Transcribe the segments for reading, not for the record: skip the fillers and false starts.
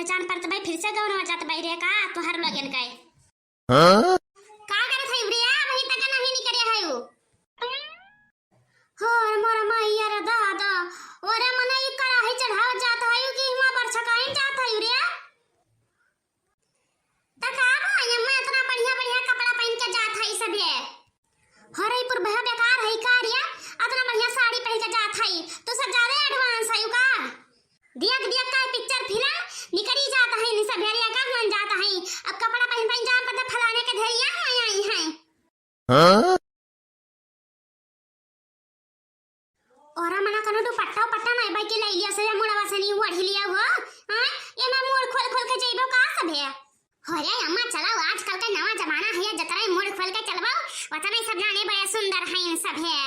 पहचान परत भाई फिर से गौन हो जात भाई रे का तोहर लगन काय का करत है उड़िया वही तक नहीं निकरिया है वो हो मोर मैया रे दादा ओरे मने ई करा है चढ़ाव जात है कि हिमा बरछा काइन जात है उड़िया तका भाई मैं इतना बढ़िया बढ़िया कपड़ा पहन के जात है सब ये हरईपुर भया बेकार है कारिया इतना बढ़िया साड़ी पहन के जात है तो सब ज्यादा एडवांस है का दिया दिया का पिक्चर फिल्म निकरी जाता है निसा भेरिया का मन जाता है अब कपड़ा पहन पहन जाम पता फलाने के ढेरिया आई हैं औरा मना कनो दुपट्टा पट्टा नहीं भाई के ले लिया से मुड़वा से नहीं ओढ़ लिया हो हां ये मैं मोड़ खोल खोल के जइबो का सब है हो रे अम्मा चलाओ आजकल का नवा जमाना है जतरा मोड़ खोल के चलवाओ वतना सब जाने बड़े सुंदर हैं सब है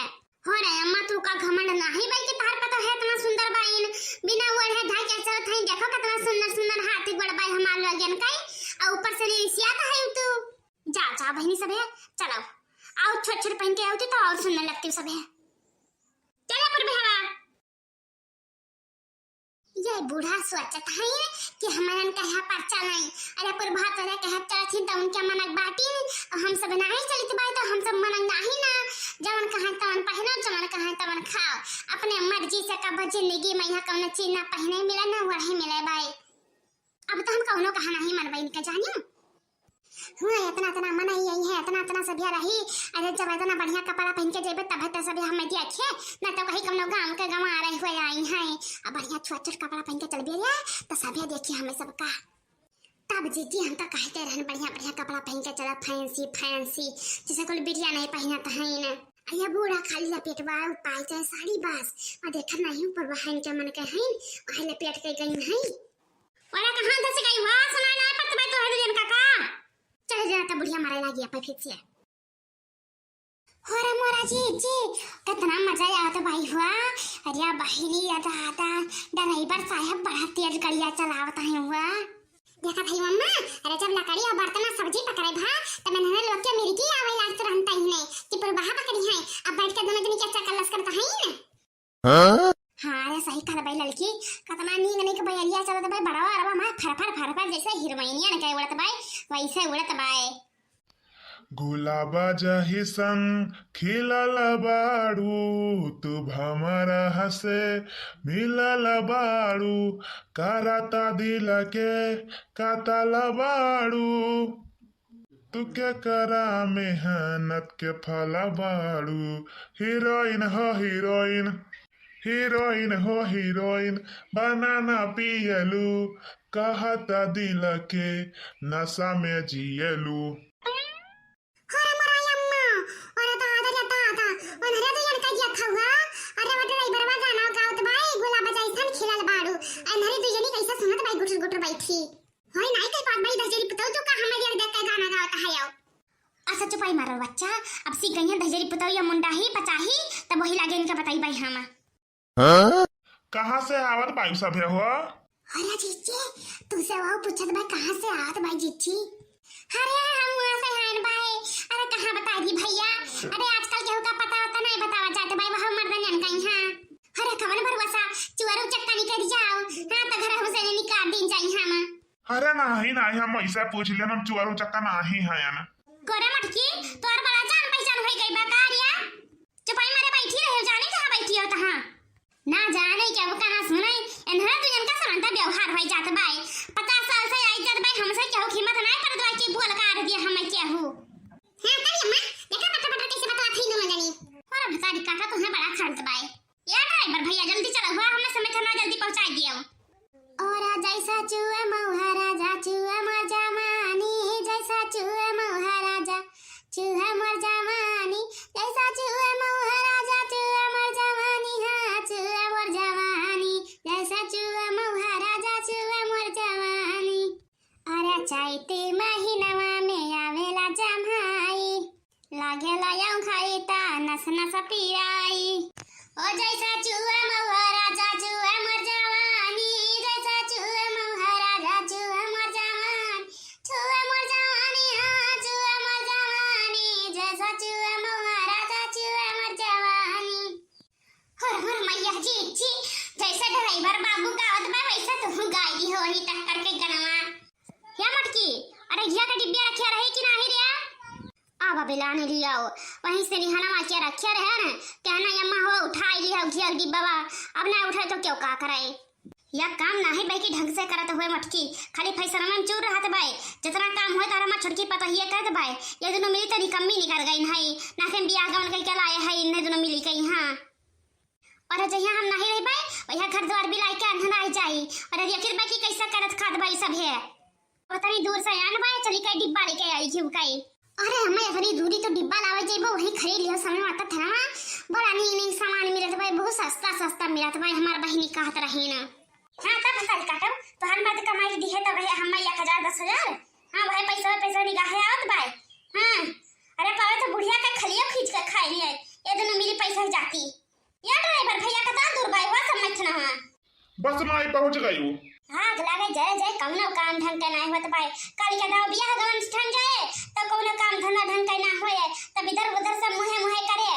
हो रे अम्मा तू का घमंड नहीं भाई के तार पता है इतना सुंदर बाइन बिना ओढ़े ढाई के चलत है देखो कितना सुंदर सुंदर हाथी गोड़ बाई हमार लगन कई और ऊपर से रिसियात है तू जा जा बहनी सब है चलो आओ छोट छोट पहन के आउती तो और सुंदर लगती सब है चला पर बेहवा ये बूढ़ा सोचत है कि हमारन कहा परचा नहीं अरे पर भात वाला कहा चलथिन त उनके मनक बाटी हम सब नहीं चलित बाई तो हम सब मनक नहीं ना जवन कहा तवन पहनो जवन कहा तवन खाओ अपने मर्जी से कब जिंदगी में यहां कौन चीज ना पहने मिला ना वही मिले भाई अब तो हम कौनो कहा नहीं मन बहन के जानियो हुआ इतना इतना मन यही है इतना इतना सब रही अरे जब इतना बढ़िया कपड़ा पहन के जेबे तब तो सब हमें देखे ना तो कहीं कम गांव के गांव आ रहे हुए आई हैं अब बढ़िया छोट छोट कपड़ा पहन के चल बिया तो सब देखिए हमें सबका तब जीती हम तो कहते रहन बढ़िया बढ़िया कपड़ा पहन के चला फैंसी फैंसी जैसे कोई बिटिया नहीं पहना तो है ना अरे बूढ़ा खाली लपेटवा पाई चाहे साड़ी बस और देखा नहीं ऊपर बहन के मन के हैं वही लपेट के गई है वाला कहां से गई हुआ सुना ना पर तुम्हें तो है दिन काका चल जाता बुढ़िया मारे लगी अपन फिर से होरे मोरा जी कितना मजा आया तो भाई हुआ अरे बहिनी आता आता ड्राइवर साहब बड़ा तेज गाड़ियां चलावता है हुआ देखा भाई मम्मा अरे जब लकड़ी और बर्तन सब्जी पकड़े भा तो मैंने लोग के मेरी की आवे लाग तुरंत ही नहीं कि पर वहां पकड़ी है अब बैठ के दोनों जनी क्या चक्कर करता है ना हां अरे सही कहा भाई लड़की कितना नींद नहीं के भैया चलत भाई बड़ा अरवा मां फरफर जैसे हीरोइनिया ने कहे उड़त भाई वैसे उड़त भाई गुलाबा जही संग खिलल बाड़ू तू भमरा हसे मिलल बाड़ू कराता दिल के कातल बाड़ू तू के करा मेहनत के फल बाड़ू हीरोइन हो हीरोइन हीरोइन हो हीरोइन बनाना पियलू कहता दिल के नशा में जियलू चुपाई मारो बच्चा अब सीख गई है धजरी पुतौ या मुंडा ही पचाही तब वही लागे इनका बताई भाई हमा कहां से आवत भाई सब है हो अरे जीजी तू से वो पूछत भाई कहां से आवत भाई जीजी अरे हम वहां से हैं भाई अरे कहां बता दी भैया अरे आजकल केहू का पता होता नहीं बतावा चाहते भाई वहां मर्दन जन कहीं हां अरे कवन भरवसा चुआरू चक्का निकल जाओ हां तो घर हमसे निकाल दिन जाई हम अरे नहीं हम ऐसा पूछ लिया हम चुआरू चक्का नहीं है ना गोरा मटकी तोर बड़ा जान पहचान होई गई बाकारिया चुपाई मारे बैठी रहे जाने कहां बैठी हो तहां ना जाने क्या वो कहां सुनाई एनहरा तू जनका सरंता व्यवहार होई जात भाई 50 साल से आई जात भाई हमसे क्या कीमत नहीं करत भाई की बोल कर दिया हम क्या हो हां करिए मां देखा पता कैसे बता थी न जानी और भतारी काका तुम्हें बड़ा खर्च भाई या ड्राइवर भैया जल्दी चलो हुआ हमने समय थाना जल्दी पहुंचा दिया और जैसा चुआ महाराजा चुआ मजा मानी जैसा चुआ महाराजा चूहा मर जवानी जैसा चूहा महाराजा चूहा मर जवानी हां चूहा मर जवानी जैसा चूहा महाराजा चूहा मर जवानी अरे चैते महीनवा में आवेला जमाई लागेला यौ खाई ता नस नस पिराई ओ जैसा चूहा महाराजा चूहा मर जवानी जैसा चूहा महाराजा चूहा मर जवानी चूहा मर जवानी हां चूहा मर जवानी जैसा चूहा महाराजा चूहा मर जवानी हर हर मैया जी जैसे ड्राइवर बाबू गावत बा वैसे तू गाई हो ही टक्कर के गनवा। या मटकी, अरे घिया का डिब्बिया रखिया रहे कि नाही रे? आवा बेलाने लियाओ वहीं से निहाना माचिया रखिया रहे न, कहना यम्मा हो उठाई लिया घिया डिब्बा बा, अब ना उठाए तो क्यों का कराए? या काम नाही भाई की ढंग से करत हुए मटकी, खाली पैसा में चूर रहत भाई, जितना काम होए तारा मा छोटकी पता ही करत भाई, ये दोनों मिली तो निकम्मी निकल गई नहीं, ना से बियाह गवन कई के लाए है इन्हें दोनों मिली कहीं। हां और जहिया हम नहीं रह पाए वहिया घर द्वार भी लाई के अंधन आई जाई, और यकिर बाकी कैसा करत खात भाई सब है। पता नहीं दूर से आन भाई चली कई डिब्बा लेके आई क्यों कई। अरे हमें इतनी दूरी तो डिब्बा लावे जाइबो वही खरीद लियो, समय आता था ना बड़ा नहीं सामान मिलत भाई, बहुत सस्ता सस्ता मिलत भाई, हमार बहिनी कहत रही ना। हां तब फसल काटब तो हर बात कमाई दी है तब हम 1000 10,000। हां भाई पैसा निगाहे आवत भाई। हां अरे पावे तो बुढ़िया का खलियो खींच के खाई ले, ये दोनों मिली पैसा ही जाती। या ड्राइवर भैया कता दूर भाई हुआ समझ ना। हां बस में आई पहुंच गई हूँ। हाँ लागे जय कौनो काम ढंग के नहीं होत भाई, कल के दाव बियाह गवन ठन जाए तो कौनो काम धंधा ढंग के ना होए, तब इधर उधर सब मुहे मुहे करे।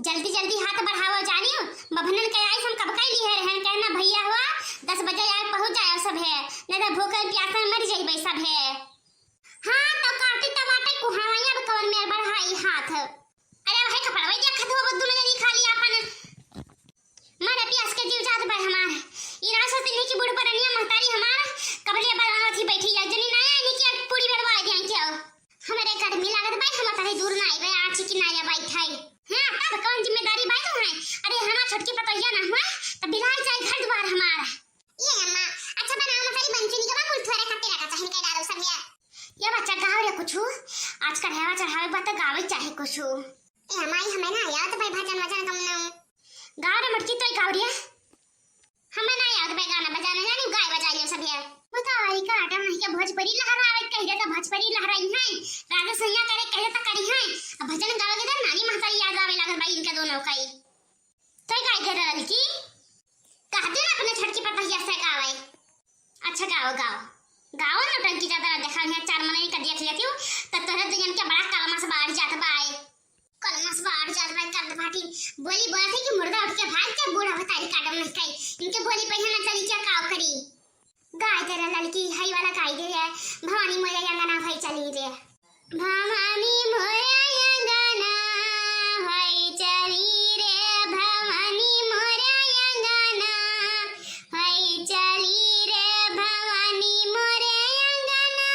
जल्दी हाथ बढ़ाओ जानियो, बभनन के आई हम कब कई लिए रहन, कहना भैया हुआ 10 बजे आए पहुंच जाए सब है, नहीं तो भूखे प्यासे मर जाई सब है। हां तो काटी टमाटर कुहावैया कवन में बढ़ाई हाथ। अरे भाई कपड़वा क्या खतवा बद्दू ने नहीं खा लिया अपन मारे प्यास के जीव जात भाई हमार। ई ना सोचते नहीं कि बूढ़ परनिया महतारी हमार कबलिया बनावत ही बैठी है, जनी ना आनी कि पूरी भरवा दिया क्या हमारे गर्मी लागत भाई, हम तारे दूर ना आइबे आची की नाया बैठाई। हां तब कौन जिम्मेदारी भाई तू है? अरे हमार छोटकी पतोहिया ना हुआ तब बिलाई जाए घर द्वार हमारा। ये अम्मा अच्छा बनाओ मतारी बनचुनी के कुल थोड़े खाते रखा चाहे के डालो सब ये बच्चा गाव रे कुछु आज का रहवा चढ़ावे बात गावे चाहे कुछु। ए हमाई हमें ना याद भाई भजन वजन कम ना गाव रे मटकी तो गावरिया हमें ना याद भाई गाना बजाना जानी गाय बजा लियो सब है। बताओ आई का आटा नहीं के भोजपुरी लहरावे कह तो भोजपुरी लहराई है, राजा सैया करे कह तो करी है, अब भजन गावे के तो नानी महतारी याद आवे लागल भाई इनके दोनों कई तो गाय दे रहल की कहते ना अपने छटकी पतहिया से गावे। अच्छा गाओ नौटंकी ज्यादा देखा है 4 महीने का देख लेती हूं तब तोरे दुनिया के बड़ा कलमस बाढ़ जात बाई, कलमस बाढ़ जात बाई कर फाटी बोली बोलत है कि मुर्गा उठ के भाग के बूढ़ा बताई काटम नहीं कई, इनके बोली पहिया ना चली क्या काव करी। गाय तेरे लड़की हई वाला गाय दे रे भवानी मोया यंगना भाई चली रे भवानी मोया यंगना भाई चली रे भवानी मोया यंगना भाई चली रे भवानी मोरे यंगना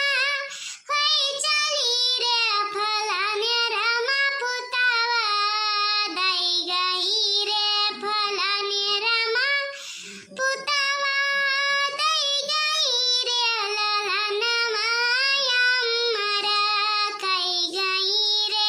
भाई चली रे फलाने रमा पुतावा दई गई रे फलाने रमा पुतावा दई गई रे ललन माया मरा कई गई रे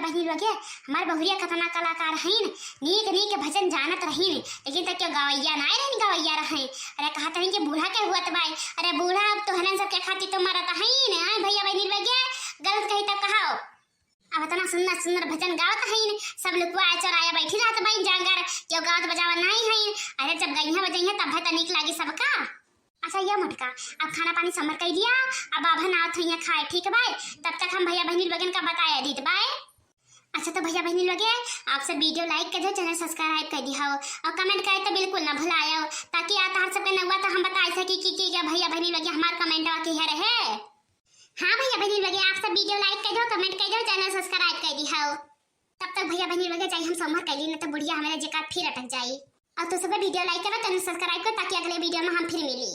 बहनी लोग हमार बहुरिया खतरनाक कलाकार हईन, नीक नीक भजन जानत रहीन, लेकिन तक क्यों गवैया ना रहीन, गवैया रहीन। अरे कहत रहीन कि बूढ़ा के हुआ बाई, अरे बूढ़ा अब तो हलन सबके खातिर तो मरत हईन। हां भैया बहनी लोग गलत कही तब कहाओ। अब इतना सुंदर सुंदर भजन गावत हईन, सब लोग आए चौराया बैठी रहत बाई जांगर, क्यों गावत बजावत नहीं हईन। अरे जब गईया बजइया तब त नीक लागी सबका। अच्छा ये मोटका अब खाना पानी समर कर दिया, अब आभन आवत हइया खाए, ठीक बाय। तब तक हम भैया बहनी लोगन का बताया दीत बाय। अच्छा तो भैया बहनी लोग आप सब वीडियो लाइक कर दो, चैनल सब्सक्राइब कर दिया और कमेंट करे तो बिल्कुल ना भुलायो, ताकि आता हर सबके नगवा तो हम बता सकी कि क्या भैया बहनी लोग हमार कमेंटवा के है रहे। हाँ भैया बहनी लोग आप सब वीडियो लाइक कर दो, कमेंट कर दो, चैनल सब्सक्राइब कर दिया। तब तक भैया बहनी लोग जाई हम समर कर ली, न तो बुढ़िया हमारे जेका फिर अटक जाई। और तो सब वीडियो लाइक करो, चैनल सब्सक्राइब करो, ताकि अगले वीडियो में हम फिर मिली।